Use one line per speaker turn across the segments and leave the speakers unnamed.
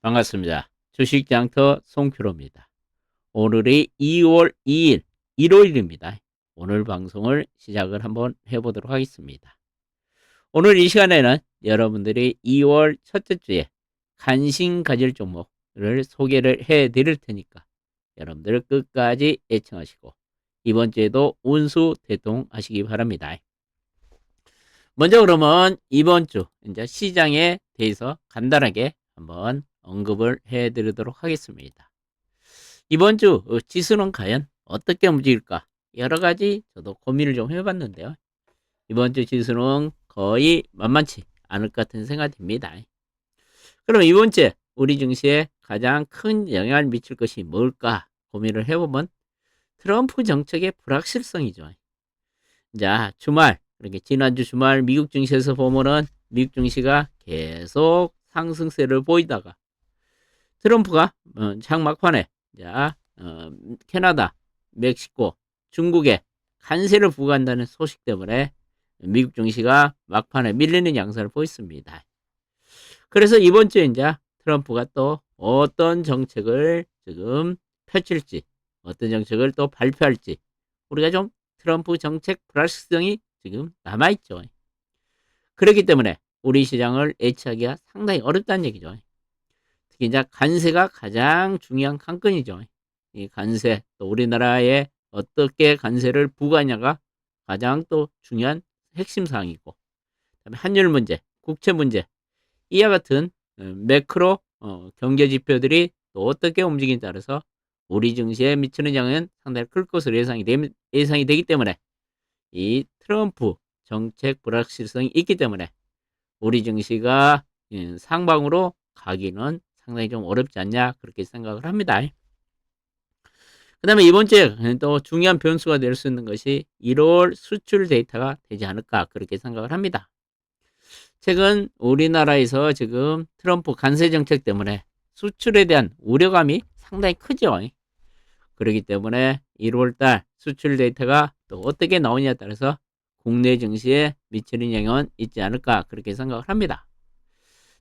반갑습니다. 주식장터 송큐로입니다. 오늘이 2월 2일 일요일입니다. 오늘 방송을 시작을 한번 해보도록 하겠습니다. 오늘 이 시간에는 여러분들이 2월 첫째 주에 관심 가질 종목을 소개를 해 드릴 테니까 여러분들 끝까지 애청하시고 이번 주에도 운수 대통하시기 바랍니다. 먼저 그러면 이번 주 이제 시장에 대해서 간단하게 한번 언급을 해 드리도록 하겠습니다. 이번 주 지수는 과연 어떻게 움직일까? 여러 가지 저도 고민을 좀 해봤는데요. 이번 주 지수는 거의 만만치 않을 것 같은 생각이 듭니다. 그럼 이번 주에 우리 증시에 가장 큰 영향을 미칠 것이 뭘까 고민을 해보면 트럼프 정책의 불확실성이죠. 자, 주말, 그렇게 지난주 주말 미국 증시에서 보면은 미국 증시가 계속 상승세를 보이다가 트럼프가 장막판에 자, 캐나다, 멕시코, 중국에 관세를 부과한다는 소식 때문에 미국 증시가 막판에 밀리는 양상을 보였습니다. 그래서 이번 주에 이제 트럼프가 또 어떤 정책을 지금 펼칠지, 어떤 정책을 또 발표할지 우리가 좀 트럼프 정책 불확실성이 지금 남아있죠. 그렇기 때문에 우리 시장을 예측하기가 상당히 어렵다는 얘기죠. 특히 이제 관세가 가장 중요한 관건이죠. 이 관세, 또 우리나라에 어떻게 관세를 부과하냐가 가장 또 중요한 핵심 사항이고, 그다음에 환율 문제, 국채 문제, 이와 같은 매크로 경제 지표들이 또 어떻게 움직이냐에 따라서 우리 증시에 미치는 영향은 상당히 클 것으로 예상이 되기 때문에 이 트럼프 정책 불확실성이 있기 때문에 우리 증시가 상방으로 가기는 상당히 좀 어렵지 않냐 그렇게 생각을 합니다. 그 다음에 이번 주에 또 중요한 변수가 될 수 있는 것이 1월 수출 데이터가 되지 않을까 그렇게 생각을 합니다. 최근 우리나라에서 지금 트럼프 관세 정책 때문에 수출에 대한 우려감이 상당히 크죠. 그렇기 때문에 1월달 수출 데이터가 또 어떻게 나오냐에 따라서 국내 증시에 미치는 영향은 있지 않을까 그렇게 생각을 합니다.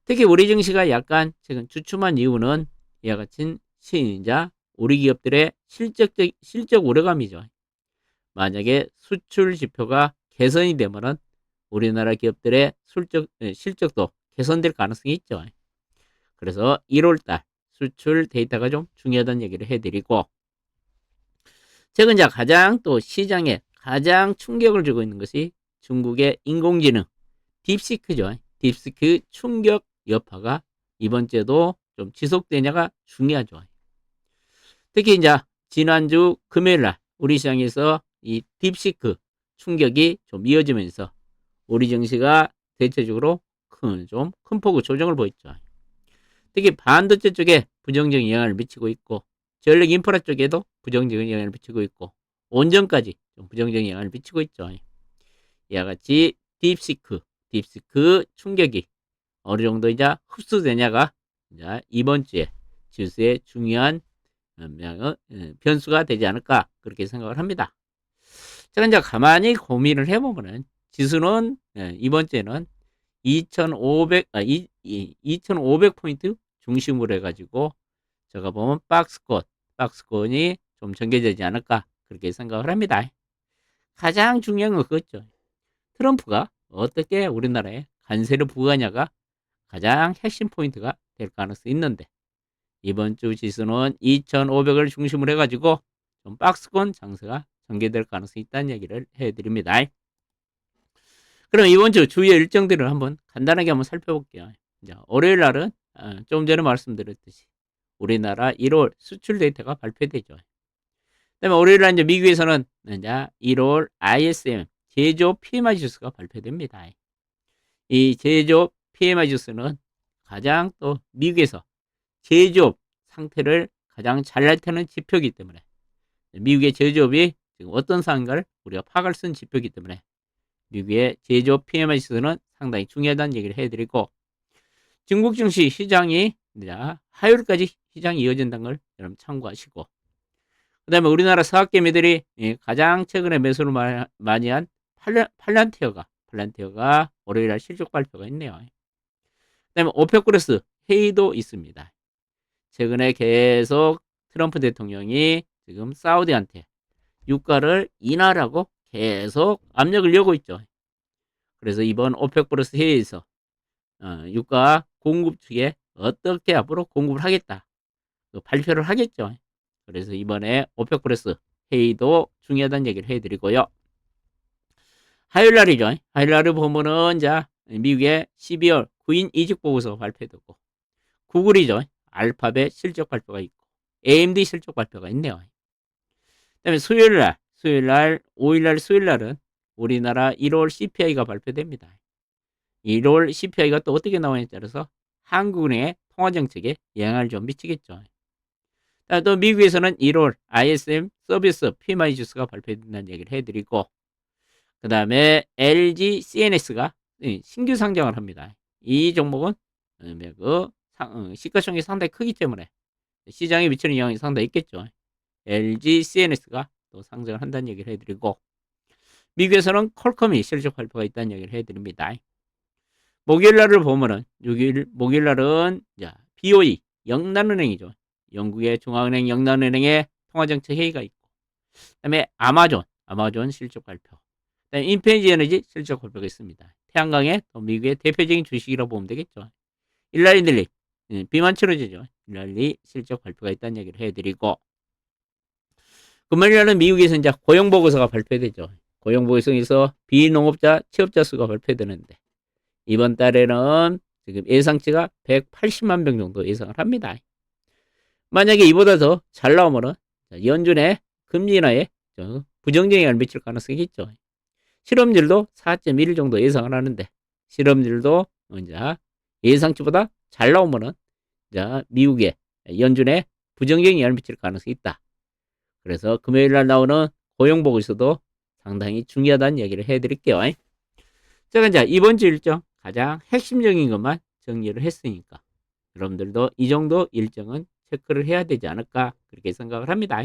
특히 우리 증시가 약간 최근 주춤한 이유는 이와 같은 시인자 우리 기업들의 실적 우려감이죠. 만약에 수출 지표가 개선이 되면은 우리나라 기업들의 실적도 개선될 가능성이 있죠. 그래서 1월달 수출 데이터가 좀 중요하다는 얘기를 해드리고, 최근 가장 또 시장에 가장 충격을 주고 있는 것이 중국의 인공지능 딥시크죠. 딥시크 충격 여파가 이번 주에도 좀 지속되냐가 중요하죠. 특히 이제 지난주 금요일 날 우리 시장에서 이 딥시크 충격이 좀 이어지면서 우리 증시가 대체적으로 큰 폭의 조정을 보였죠. 특히 반도체 쪽에 부정적인 영향을 미치고 있고 전력 인프라 쪽에도 부정적인 영향을 미치고 있고 온전까지 좀 부정적인 영향을 미치고 있죠. 이와 같이 딥시크 충격이 어느 정도 이제 흡수되냐가 이제 이번 주에 지수의 중요한 변수가 되지 않을까 그렇게 생각을 합니다. 제가 이제 가만히 고민을 해보면은 지수는 이번 주에는 2500포인트 중심으로 해가지고 제가 보면 박스권이 좀 전개되지 않을까 그렇게 생각을 합니다. 가장 중요한 건 그거죠. 트럼프가 어떻게 우리나라에 관세를 부과하냐가 가장 핵심 포인트가 될 가능성이 있는데 이번 주 지수는 2500을 중심으로 해가지고 좀 박스권 장세가 전개될 가능성이 있다는 얘기를 해드립니다. 그럼 이번 주 주요 일정들을 한번 간단하게 한번 살펴볼게요. 월요일 날은 좀 전에 말씀드렸듯이 우리나라 1월 수출 데이터가 발표되죠. 그다음에 월요일 날 이제 미국에서는 이제 1월 ISM 제조업 PMI 지수가 발표됩니다. 이 제조업 PMI 지수는 가장 또 미국에서 제조업 상태를 가장 잘 나타내는 지표이기 때문에 미국의 제조업이 지금 어떤 상황인가를 우리가 파악할 수 있는 지표이기 때문에 미국의 제조업 PMI 지수는 상당히 중요하다는 얘기를 해드리고, 중국 증시 시장이 화요일까지 시장이 이어진다는 걸 여러분 참고하시고, 그 다음에 우리나라 사학개미들이 가장 최근에 매수를 많이 한 팔란티어가 월요일날 실적 발표가 있네요. 그 다음에 오페크 플러스 회의도 있습니다. 최근에 계속 트럼프 대통령이 지금 사우디한테 유가를 인하라고 계속 압력을 넣고 있죠. 그래서 이번 오펙 플러스 회의에서 유가 공급 측에 어떻게 앞으로 공급을 하겠다 발표를 하겠죠. 그래서 이번에 오펙 플러스 회의도 중요하다는 얘기를 해드리고요. 화요일 날이죠. 화요일 날을 보면은 자 미국의 12월 9인 이직 보고서 발표되고 구글이죠. 알파벳 실적 발표가 있고 AMD 실적 발표가 있네요. 그다음에 수요일 날 5일 날 수요일 날은 우리나라 1월 CPI가 발표됩니다. 1월 CPI가 또 어떻게 나오냐에 따라서 한국은행의 통화정책에 영향을 좀 미치겠죠. 또 미국에서는 1월 ISM 서비스 PMI 지수가 발표된다는 얘기를 해드리고 그 다음에 LG CNS가 신규 상장을 합니다. 이 종목은 시가총액이 상당히 크기 때문에 시장에 미치는 영향이 상당히 있겠죠. LG CNS가 또 상장을 한다는 얘기를 해드리고 미국에서는 퀄컴이 실적 발표가 있다는 얘기를 해드립니다. 목요일 날을 보면은 6일 목요일 날은 BOE 영란은행이죠. 영국의 중앙은행 영란은행의 통화정책 회의가 있고 그다음에 아마존 실적 발표 그다음에 인피니지 에너지 실적 발표가 있습니다. 태양광의 미국의 대표적인 주식이라고 보면 되겠죠. 일라리들리 비만 치러지죠. 일라리 실적 발표가 있다는 얘기를 해드리고 금요일 날은 미국에서 이제 고용보고서가 발표되죠. 고용보고서에서 비농업자 취업자 수가 발표되는데 이번 달에는 지금 예상치가 180만 명 정도 예상을 합니다. 만약에 이보다 더 잘 나오면은 연준의 금리 인하에 부정적인 영향을 미칠 가능성이 있죠. 실업률도 4.1 정도 예상을 하는데 실업률도 이제 예상치보다 잘 나오면은 이제 미국의 연준의 부정적인 영향을 미칠 가능성이 있다. 그래서 금요일 날 나오는 고용보고서도 상당히 중요하다는 얘기를 해드릴게요. 제가 이제 이번 주 일정 가장 핵심적인 것만 정리를 했으니까 여러분들도 이 정도 일정은 체크를 해야 되지 않을까 그렇게 생각을 합니다.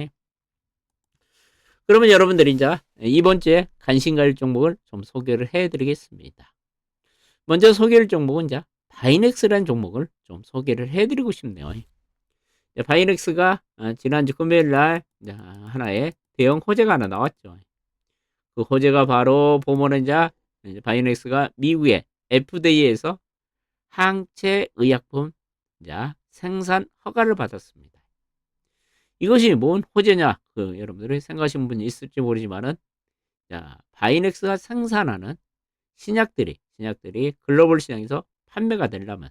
그러면 여러분들이 이제 이번 주에 관심 가질 종목을 좀 소개를 해드리겠습니다. 먼저 소개할 종목은 이제 바이넥스라는 종목을 좀 소개를 해드리고 싶네요. 바이넥스가 지난주 금요일 날 하나의 대형 호재가 하나 나왔죠. 그 호재가 바로 보면은 이제 바이넥스가 미국의 FDA에서 항체 의약품 생산 허가를 받았습니다. 이것이 뭔 호재냐? 여러분들이 생각하시는 분이 있을지 모르지만은 바이넥스가 생산하는 신약들이 글로벌 시장에서 판매가 되려면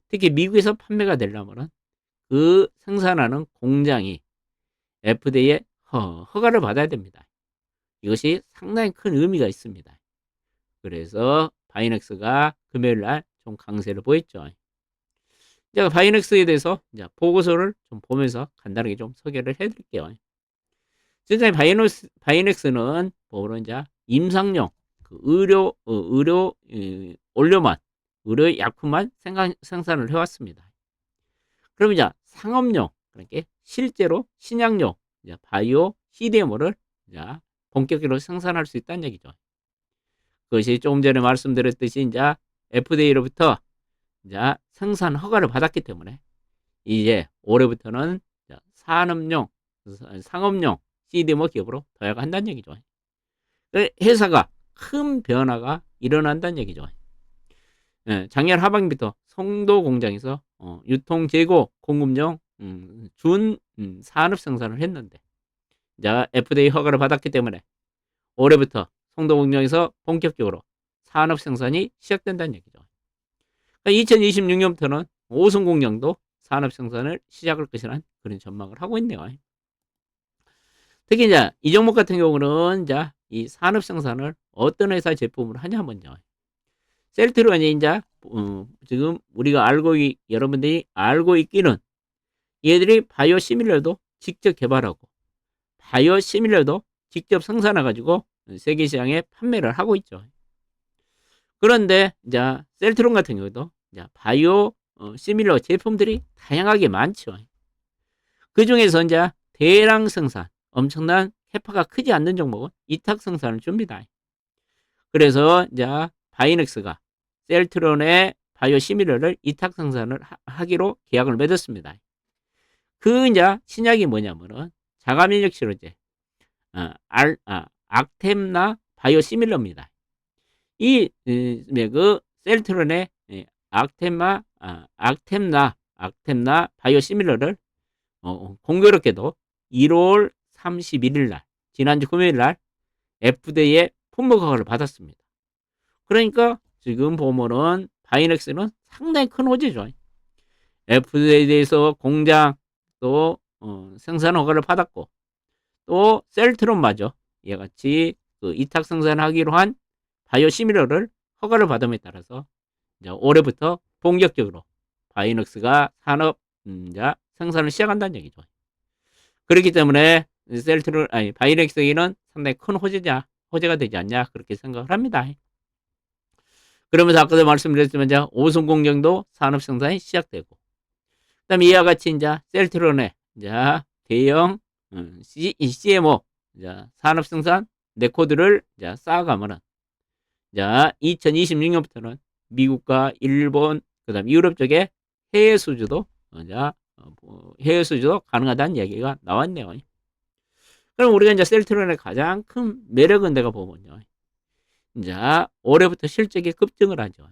특히 미국에서 판매가 되려면은 그 생산하는 공장이 FDA의 허가를 받아야 됩니다. 이것이 상당히 큰 의미가 있습니다. 그래서 바이넥스가 금요일 날 좀 강세를 보였죠. 제가 바이넥스에 대해서 보고서를 좀 보면서 간단하게 좀 소개를 해드릴게요. 지금까지 바이넥스는 보면 이제 임상용 의료 원료만 의료 약품만 생산을 해왔습니다. 그럼 이제 상업용 그러니까 실제로 신약용 바이오 CDMO를 본격적으로 생산할 수 있다는 얘기죠. 그것이 조금 전에 말씀드렸듯이 이제 FDA로부터 생산 허가를 받았기 때문에 이제 올해부터는 상업용 CDMO 기업으로 도약한다는 얘기죠. 회사가 큰 변화가 일어난다는 얘기죠. 작년 하반기부터 송도 공장에서 유통 재고 공급용 준 산업 생산을 했는데 이제 FDA 허가를 받았기 때문에 올해부터 송도 공장에서 본격적으로 산업 생산이 시작된다는 얘기죠. 2026년부터는 오송 공장도 산업 생산을 시작할 것이라는 그런 전망을 하고 있네요. 특히 이제 이 종목 같은 경우는 이 산업 생산을 어떤 회사 제품으로 하냐면요. 셀트론이 이제 지금 우리가 여러분들이 알고 있기는 얘들이 바이오 시밀러도 직접 개발하고 바이오 시밀러도 직접 생산해가지고 세계 시장에 판매를 하고 있죠. 그런데 이제 셀트론 같은 경우도 바이오 시밀러 제품들이 다양하게 많죠. 그 중에서 이제 대량 생산, 엄청난 캐파가 크지 않는 종목은 이탁 생산을 줍니다. 그래서 이제 바이넥스가 셀트론의 바이오 시밀러를 이탁 생산을 하기로 계약을 맺었습니다. 그 이제 신약이 뭐냐면은 자가면역 치료제, 악템나 바이오시밀러입니다. 그 셀트론의 악템나 바이오시밀러를 공교롭게도 1월 31일 날, 지난주 금요일 날 FDA의 품목 허가를 받았습니다. 그러니까 지금 보면은 바이넥스는 상당히 큰 호재죠. FDA에서 공장 또 생산 허가를 받았고, 또 셀트론마저 이같이 그 이탁 생산하기로 한 바이오시밀러를 허가를 받음에 따라서 이제 올해부터 본격적으로 바이넥스가 산업 생산을 시작한다는 얘기죠. 그렇기 때문에 바이넥스에게는 상당히 큰 호재가 되지 않냐 그렇게 생각을 합니다. 그러면서 아까도 말씀드렸지만 이제 오송 공정도 산업 생산이 시작되고, 그다음에 이와 같이 이제 셀트론의 이제 대형 CMO 산업 생산 네코드를 이제 쌓아가면은 이제 2026년부터는 미국과 일본 그다음 유럽 쪽에 해외 수주도 가능하다는 얘기가 나왔네요. 그럼 우리가 이제 셀트론의 가장 큰 매력은 내가 보면요, 이제 올해부터 실적이 급증을 하죠.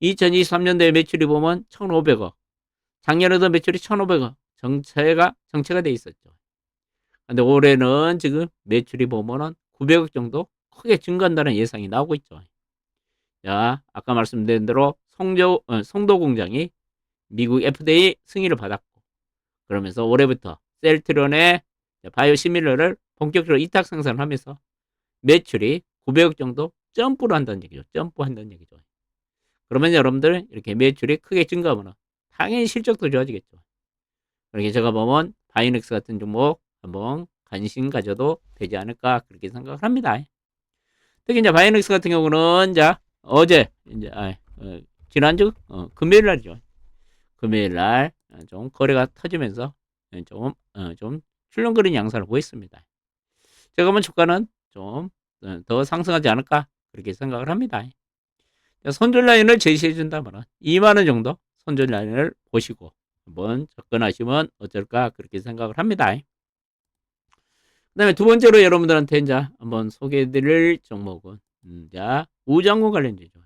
2023년도에 매출이 보면 1,500억, 작년에도 매출이 1,500억 정체가 돼 있었죠. 근데 올해는 지금 매출이 보면은 900억 정도 크게 증가한다는 예상이 나오고 있죠. 자, 아까 말씀드린 대로 송도 공장이 미국 FDA 승인을 받았고, 그러면서 올해부터 셀트론의 바이오시밀러를 본격적으로 이탁 생산하면서 매출이 900억 정도 점프한다는 얘기죠. 그러면 여러분들 이렇게 매출이 크게 증가하면 당연히 실적도 좋아지겠죠. 그렇게 제가 보면 바이넥스 같은 종목 한번 관심 가져도 되지 않을까 그렇게 생각을 합니다. 특히 이제 바이넥스 같은 경우는 이제 어제 지난주 금요일 날이죠. 금요일 날 좀 거래가 터지면서 좀 출렁거리는 양상을 보였습니다. 제가 보면 주가는 좀 더 상승하지 않을까 그렇게 생각을 합니다. 손절 라인을 제시해 준다면 2만원 정도 손절 라인을 보시고 한번 접근하시면 어떨까 그렇게 생각을 합니다. 그 다음에 두 번째로 여러분들한테 이제 한번 소개해 드릴 종목은 우장군 관련주죠.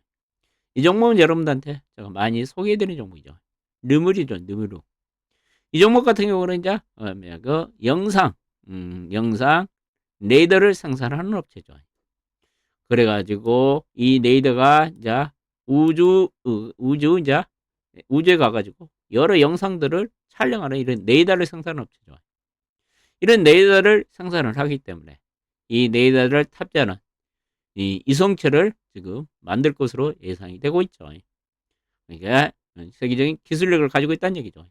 이 종목은 여러분들한테 제가 많이 소개해 드린 종목이죠. 느무리죠, 느무루. 이 종목 같은 경우는 이제 그 영상 레이더를 생산하는 업체죠. 그래가지고 이 레이더가 이제 우주에 가가지고 여러 영상들을 촬영하는 이런 레이더를 생산하는 업체죠. 이런 레이더를 생산을 하기 때문에 이 레이더를 탑재하는 이 이성체를 지금 만들 것으로 예상이 되고 있죠. 그러니까 세계적인 기술력을 가지고 있다는 얘기죠.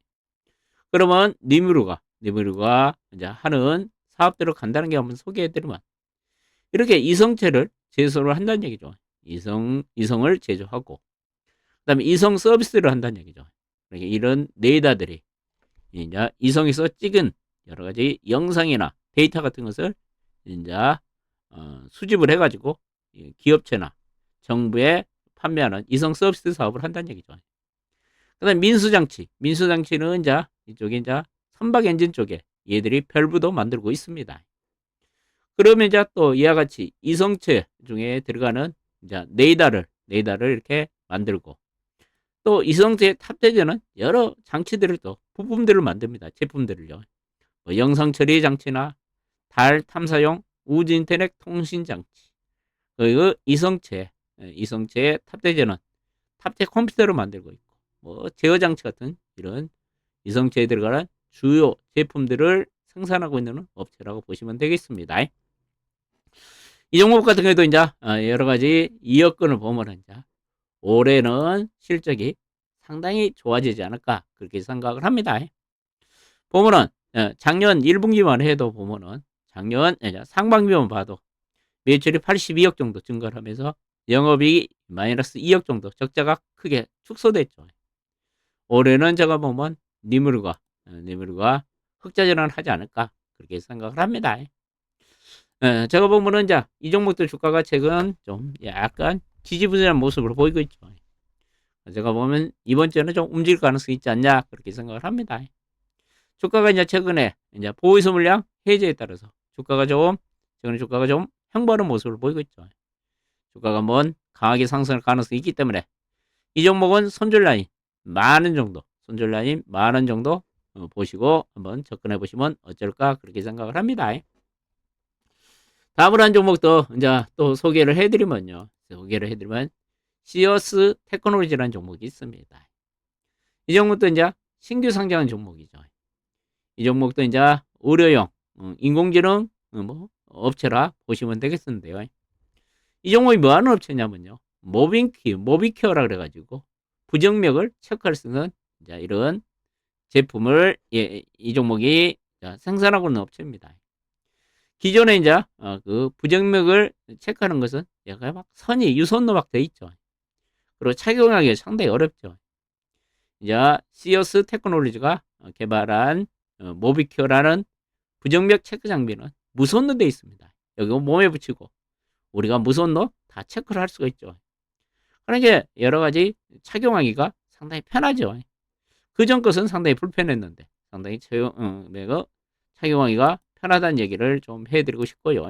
그러면 니무르가 이제 하는 사업대로 간다는 게 한번 소개해드리면, 이렇게 이성체를 제조를 한다는 얘기죠. 이성을 제조하고 그다음에 이성 서비스를 한다는 얘기죠. 그러니까 이런 레이더들이 이제 이성에서 찍은 여러 가지 영상이나 데이터 같은 것을 이제 수집을 해가지고 기업체나 정부에 판매하는 이성 서비스 사업을 한다는 얘기죠. 그다음 민수장치는 이제 이쪽에 이제 선박 엔진 쪽에 얘들이 밸브도 만들고 있습니다. 그러면 이제 또 이와 같이 이성체 중에 들어가는 이제 레이더를 이렇게 만들고, 또 이성체에 탑재되는 여러 장치들을 또 부품들을 만듭니다. 제품들을요. 뭐 영상 처리 장치나 달 탐사용 우주 인터넷 통신 장치, 그리고 이성체에 탑재되는 탑재 컴퓨터를 만들고 있고, 뭐 제어 장치 같은 이런 이성체에 들어가는 주요 제품들을 생산하고 있는 업체라고 보시면 되겠습니다. 이 종목 같은 경우도 이제 여러 가지 이여건을 보면 이제 올해는 실적이 상당히 좋아지지 않을까 그렇게 생각을 합니다. 보면은 작년 1분기만 해도 보면은 작년 상반기만 봐도 매출이 82억 정도 증가를 하면서 영업이익이 마이너스 2억 정도 적자가 크게 축소됐죠. 올해는 제가 보면 니무르가 흑자 전환하지 않을까 그렇게 생각을 합니다. 제가 보면은 이제 이 종목들 주가가 최근 좀 약간 지지부진한 모습으로 보이고 있죠. 제가 보면 이번 주에는 좀 움직일 가능성이 있지 않냐 그렇게 생각을 합니다. 주가가 이제 최근에 이제 보이스 물량 해제에 따라서 최근에 주가가 좀 형벌한 모습을 보이고 있죠. 주가가 한번 강하게 상승할 가능성이 있기 때문에 이 종목은 손절 라인 만 원 정도 보시고 한번 접근해 보시면 어쩔까 그렇게 생각을 합니다. 다음으로 한 종목도 이제 또 소개를 해드리면 시어스 테크놀로지라는 종목이 있습니다. 이 종목도 이제 신규 상장한 종목이죠. 이 종목도 이제 의료용 인공지능 뭐 업체라 보시면 되겠는데요. 이 종목이 뭐 하는 업체냐면요. 모비케어라 그래가지고 부정맥을 체크할 수 있는 이런 제품을 이 종목이 생산하고 있는 업체입니다. 기존에 이제 그 부정맥을 체크하는 것은 약간 막 선이 유선로 막 돼 있죠. 그리고 착용하기가 상당히 어렵죠. 이제 시어스 테크놀로지가 개발한 모비큐어라는 부정맥 체크 장비는 무선로 돼 있습니다. 여기 몸에 붙이고 우리가 무선로 다 체크를 할 수가 있죠. 그러니까 여러 가지 착용하기가 상당히 편하죠. 그전 것은 상당히 불편했는데 상당히 착용하기가 편하다는 얘기를 좀 해드리고 싶고요.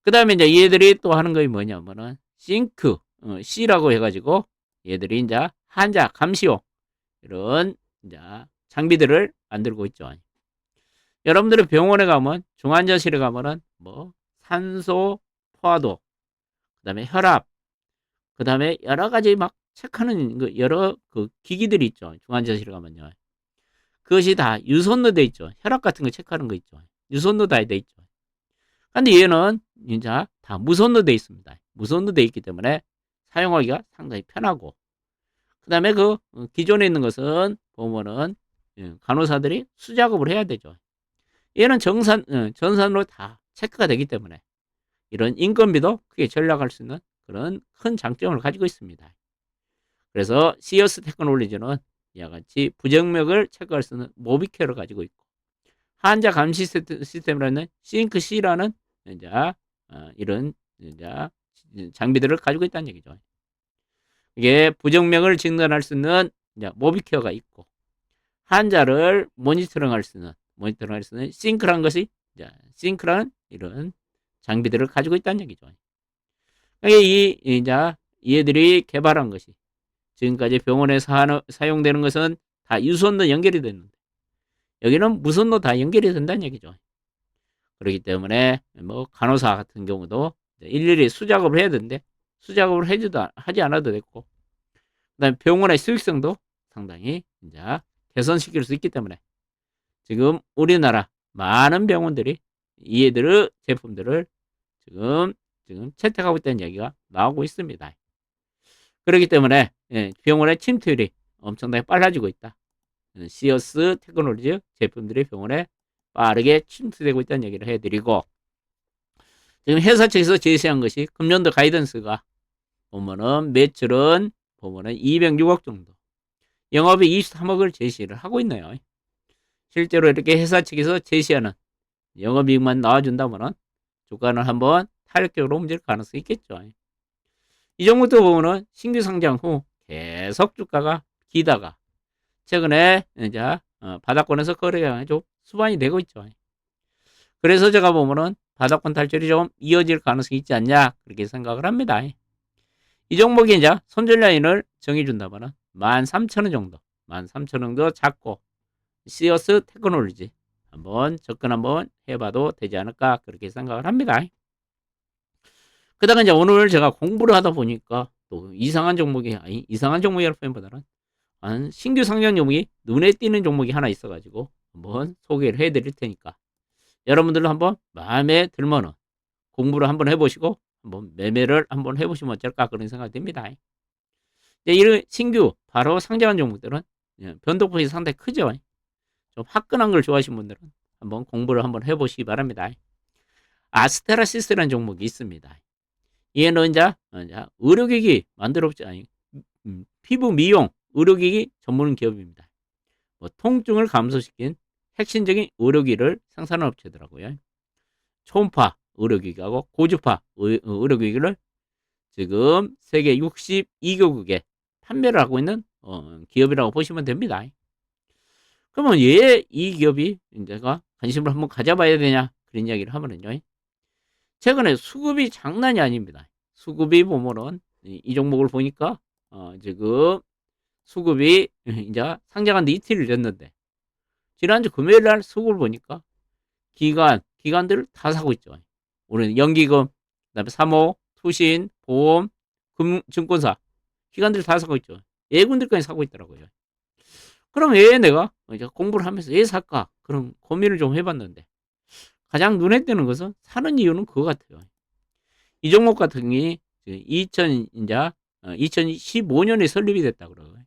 그 다음에 이제 얘들이 또 하는 것이 뭐냐면은 싱크 C라고 해가지고 얘들이 이제 환자 감시용 이런 이제 장비들을 만들고 있죠. 여러분들이 병원에 가면 중환자실에 가면은 뭐 산소 포화도 그다음에 혈압 그다음에 여러 가지 막 체크하는 여러 그 기기들이 있죠. 중환자실에 가면요. 그것이 다 유선로 돼 있죠. 혈압 같은 거 체크하는 거 있죠. 유선로 다 돼 있죠. 근데 얘는 이제 다 무선로 돼 있습니다. 무선로 돼 있기 때문에 사용하기가 상당히 편하고 그다음에 그 기존에 있는 것은 보면은 간호사들이 수작업을 해야 되죠. 얘는 전산으로 다 체크가 되기 때문에 이런 인건비도 크게 절약할 수 있는 그런 큰 장점을 가지고 있습니다. 그래서 시어스 테크놀로지는 이와 같이 부정맥을 체크할 수 있는 모비케어를 가지고 있고 환자 감시 시스템이라는 싱크C라는 이제 이런 이제 장비들을 가지고 있다는 얘기죠. 이게 부정맥을 진단할 수 있는 이제 모비케어가 있고 환자를 모니터링할 수 있는 싱크라는 것이 이제 싱크라는 이런 장비들을 가지고 있다는 얘기죠. 이제 얘들이 개발한 것이 지금까지 병원에 사용되는 것은 다 유선로 연결이 됐는데 여기는 무선로 다 연결이 된다는 얘기죠. 그렇기 때문에 뭐 간호사 같은 경우도 일일이 수작업을 해야 되는데 수작업을 하지 않아도 됐고 그다음에 병원의 수익성도 상당히 이제 개선시킬 수 있기 때문에 지금 우리나라 많은 병원들이 이들의 제품들을 지금 채택하고 있다는 얘기가 나오고 있습니다. 그렇기 때문에 병원의 침투율이 엄청나게 빨라지고 있다. 시어스 테크놀로지 제품들이 병원에 빠르게 침투되고 있다는 얘기를 해드리고 지금 회사 측에서 제시한 것이 금년도 가이던스가 보면은 매출은 206억 정도 영업이 23억을 제시를 하고 있네요. 실제로 이렇게 회사 측에서 제시하는 영업이익만 나와준다면은 주가는 한번 탄력적으로 움직일 가능성이 있겠죠. 이 정도 보면은 신규 상장 후 계속 주가가 기다가 최근에 이제 바닥권에서 거래가 좀 수반이 되고 있죠. 그래서 제가 보면은 바닥권 탈출이 좀 이어질 가능성이 있지 않냐 그렇게 생각을 합니다. 이 종목이 이제 손절 라인을 정해준다면은 13,000원 정도 13,000원 정도 잡고 시어스 테크놀로지 한번 접근 한번 해봐도 되지 않을까 그렇게 생각을 합니다. 그다가 이제 오늘 제가 공부를 하다 보니까 또 이상한 종목이라는 표현보다는 신규 상장 종목이 눈에 띄는 종목이 하나 있어가지고 한번 소개를 해드릴 테니까 여러분들도 한번 마음에 들면은 공부를 한번 해보시고 한번 매매를 한번 해보시면 어쩔까 그런 생각이 듭니다. 이런 신규 바로 상장한 종목들은 변동폭이 상당히 크죠. 좀 화끈한 걸 좋아하시는 분들은 한번 공부를 한번 해보시기 바랍니다. 아스테라시스라는 종목이 있습니다. 얘는 이제 의료기기 피부 미용 의료기기 전문 기업입니다. 통증을 감소시킨 핵심적인 의료기를 생산하는 업체더라고요. 초음파 의료기기하고 고주파 의료기기를 지금 세계 62개국에 판매를 하고 있는 기업이라고 보시면 됩니다. 그러면 왜 이 기업이 내가 관심을 한번 가져봐야 되냐? 그런 이야기를 하면은요. 최근에 수급이 장난이 아닙니다. 수급이 보면은 이 종목을 보니까 지금 수급이 이제 상장한 지 이틀이 됐는데 지난주 금요일 날 수급을 보니까 기관들을 다 사고 있죠. 우리는 연기금, 그다음에 사모, 투신, 보험, 증권사 기관들 다 사고 있죠. 예군들까지 사고 있더라고요. 그럼 왜 내가 이제 공부를 하면서 왜 살까? 그런 고민을 좀 해봤는데 가장 눈에 띄는 것은 사는 이유는 그거 같아요. 이 종목 같은 게 2015년에 설립이 됐다 그러고요.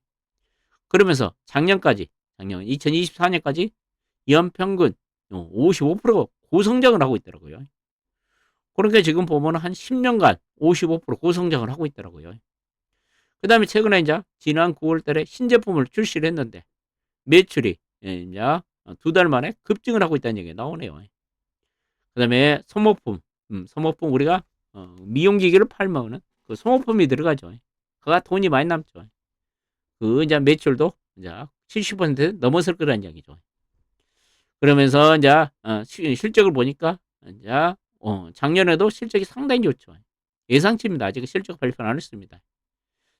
그러면서 작년 2024년까지 연평균 55% 고성장을 하고 있더라고요. 그러니까 지금 보면 한 10년간 55% 고성장을 하고 있더라고요. 그 다음에 최근에 이제 지난 9월 달에 신제품을 출시를 했는데 매출이 이제 2달 만에 급증을 하고 있다는 얘기가 나오네요. 그 다음에 소모품 우리가 미용기기를 팔면은 그 소모품이 들어가죠. 그가 돈이 많이 남죠. 그 이제 매출도 이제 70% 넘어설 거라는 이야기죠. 그러면서 이제 실적을 보니까 이제 작년에도 실적이 상당히 좋죠. 예상치입니다. 아직 실적 발표는 안 했습니다.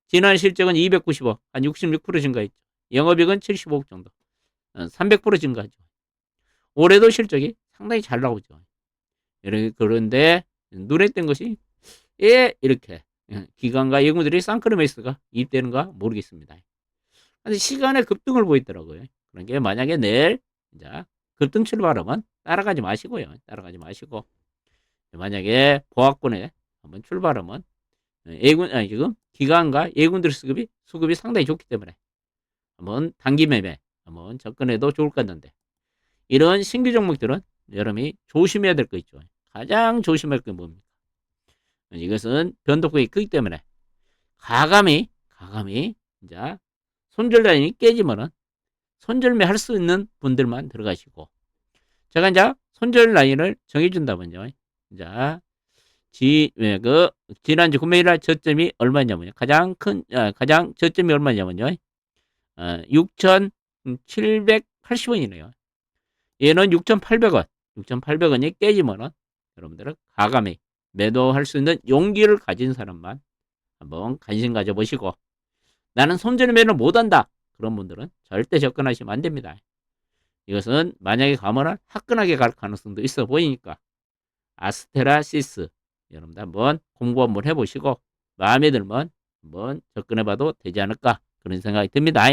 지난 실적은 290억, 한 66% 증가했죠. 영업이익은 75억 정도, 300% 증가하죠. 올해도 실적이 상당히 잘 나오죠. 그런데 눈에 띈 것이 이렇게 기관과 예금들이 쌍크르메이스가 입되는가 모르겠습니다. 근데 시간의 급등을 보이더라고요. 그런 게 만약에 내일 이제 급등 출발하면 따라가지 마시고요. 따라가지 마시고 만약에 보합권에 한번 출발하면 지금 기관과 예군들 수급이 상당히 좋기 때문에 한번 단기 매매 한번 접근해도 좋을 것 같는데 이런 신규 종목들은 여러분이 조심해야 될 거 있죠. 가장 조심할 게 뭡니까? 이것은 변동성이 크기 때문에 가감히 이제 손절 라인이 깨지면은 손절매 할 수 있는 분들만 들어가시고 제가 이제 손절 라인을 정해준다면요. 이제 지난주 금요일 날 저점이 얼마냐면요. 가장 저점이 얼마냐면요. 6,780원이네요. 얘는 6,800원. 6,800원이 깨지면은 여러분들은 가감히 매도할 수 있는 용기를 가진 사람만 한번 관심 가져보시고 나는 손절 매매를 못한다. 그런 분들은 절대 접근하시면 안 됩니다. 이것은 만약에 가면은 화끈하게 갈 가능성도 있어 보이니까 아스테라시스 여러분들 한번 공부 한번 해보시고 마음에 들면 한번 접근해봐도 되지 않을까 그런 생각이 듭니다.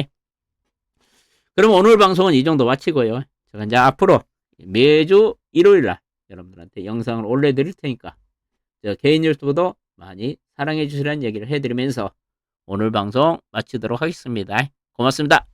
그럼 오늘 방송은 이 정도 마치고요. 제가 이제 앞으로 매주 일요일날 여러분들한테 영상을 올려드릴 테니까 개인 유튜브도 많이 사랑해 주시라는 얘기를 해드리면서 오늘 방송 마치도록 하겠습니다. 고맙습니다.